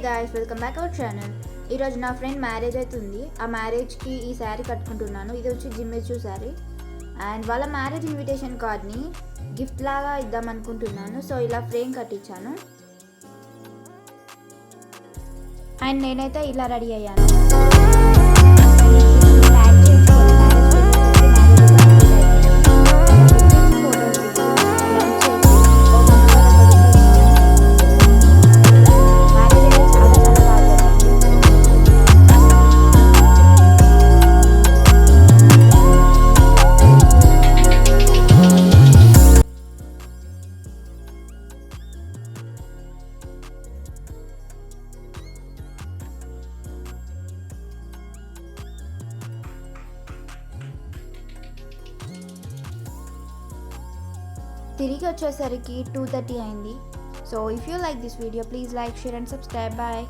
Guys, welcome back our channel. ఈరోజు నా friend marriage అవుతుంది. ఆ మ్యారేజ్కి ఈ శారీ కట్టుకుంటున్నాను. ఇది వచ్చి జిమ్మెచూ శారీ అండ్ వాళ్ళ మ్యారేజ్ ఇన్విటేషన్ కార్డ్ని గిఫ్ట్ లాగా ఇద్దాం అనుకుంటున్నాను. సో ఇలా ఫ్రేమ్ కట్టించాను అండ్ నేనైతే ఇలా రెడీ అయ్యాను. తిరిగి వచ్చేసరికి 2:30 అయింది. So if you like this video please like, share and subscribe. Bye.